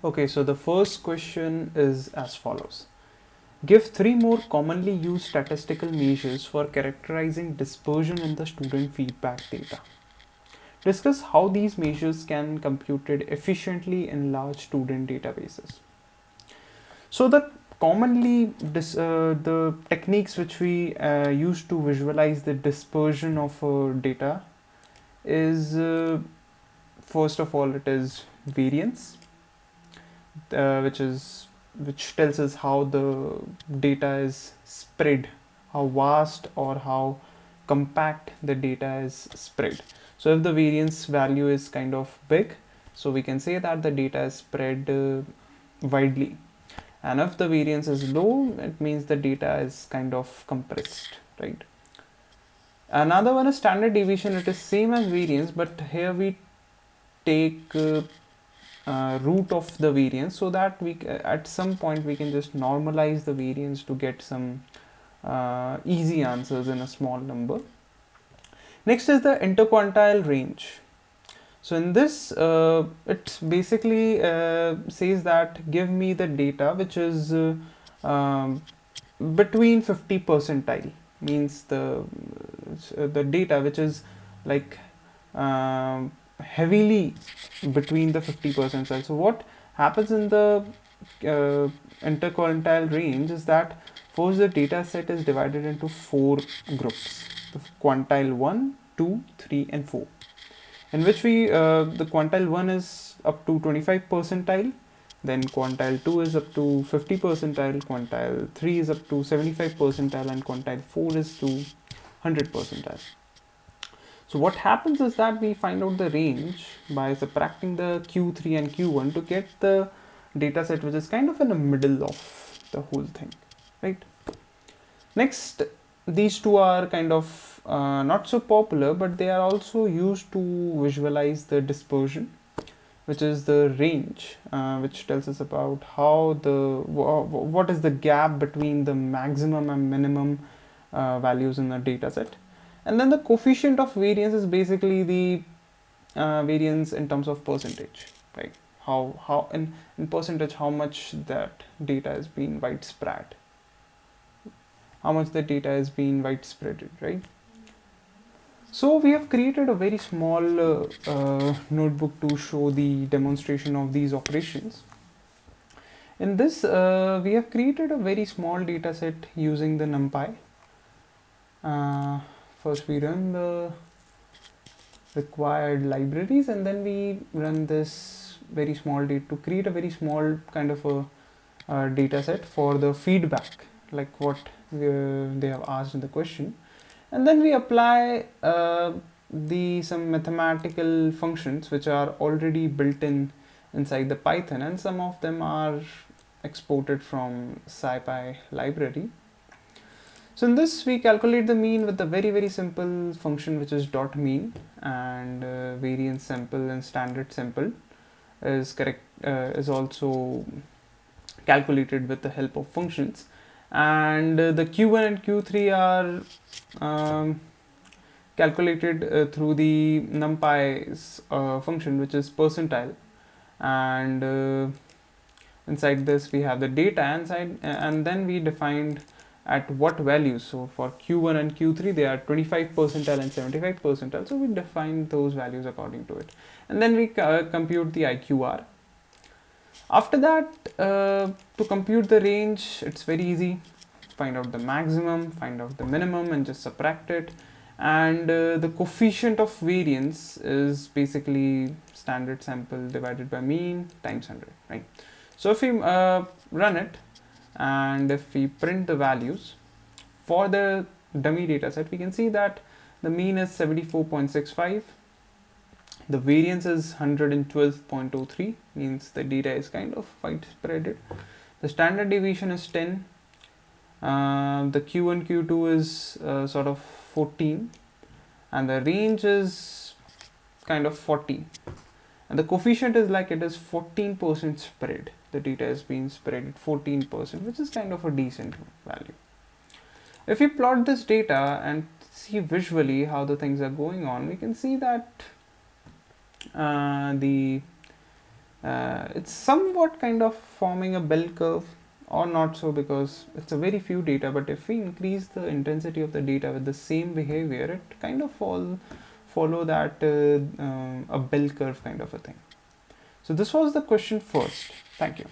Okay, so the first question is as follows. Give three more commonly used statistical measures for characterizing dispersion in the student feedback data. Discuss how these measures can be computed efficiently in large student databases. So the techniques which we use to visualize the dispersion of data is first of all it is variance, which tells us how the data is spread, how vast or how compact the data is spread. So if the variance value is kind of big, so we can say that the data is spread widely, and if the variance is low, it means the data is kind of compressed, right? Another one is standard deviation. It is same as variance, but here we take root of the variance, so that we at some point we can just normalize the variance to get some easy answers in a small number. Next is the interquartile range. So in this, it basically says that give me the data which is between 50 percentile, means the data which is like heavily between the 50 percentile. So what happens in the interquartile range is that first the data set is divided into four groups: the quantile 1, 2, 3 and 4, in which we the quantile 1 is up to 25 percentile, then quantile 2 is up to 50 percentile, quantile 3 is up to 75 percentile, and quantile 4 is to 100 percentile. So what happens is that we find out the range by subtracting the Q3 and Q1 to get the data set which is kind of in the middle of the whole thing, right? Next, these two are kind of not so popular, but they are also used to visualize the dispersion, which is the range, which tells us about how what is the gap between the maximum and minimum values in the data set. And then the coefficient of variance is basically the variance in terms of percentage, right? How in percentage how much that data is being widespread, how much the data is being widespread, right? So we have created a very small notebook to show the demonstration of these operations. In this, we have created a very small data set using the NumPy. First we run the required libraries, and then we run this very small data to create a very small kind of a data set for the feedback, like what they have asked in the question. And then we apply some mathematical functions which are already built in inside the Python, and some of them are exported from SciPy library. So in this we calculate the mean with a very simple function which is dot mean, and variance sample and standard sample is also calculated with the help of functions. And the Q1 and Q3 are calculated through the NumPy's function, which is percentile. And inside this we have the data inside, and then we defined at what values. So for Q1 and Q3 they are 25 percentile and 75 percentile, so we define those values according to it, and then we compute the IQR. After that, to compute the range, it's very easy. Find out the maximum, find out the minimum, and just subtract it. And the coefficient of variance is basically standard sample divided by mean times 100, right? So if we run it, and if we print the values for the dummy data set, we can see that the mean is 74.65, the variance is 112.03, means the data is kind of widespread. The standard deviation is 10. The Q1, Q2 is sort of 14, and the range is kind of 40. And the coefficient is like it is 14% spread. The data is being spread at 14%, which is kind of a decent value. If we plot this data and see visually how the things are going on, we can see that the It's somewhat kind of forming a bell curve, or not so, because it's a very few data, but if we increase the intensity of the data with the same behavior, it kind of follow that a bell curve kind of a thing. So this was the question first. Thank you.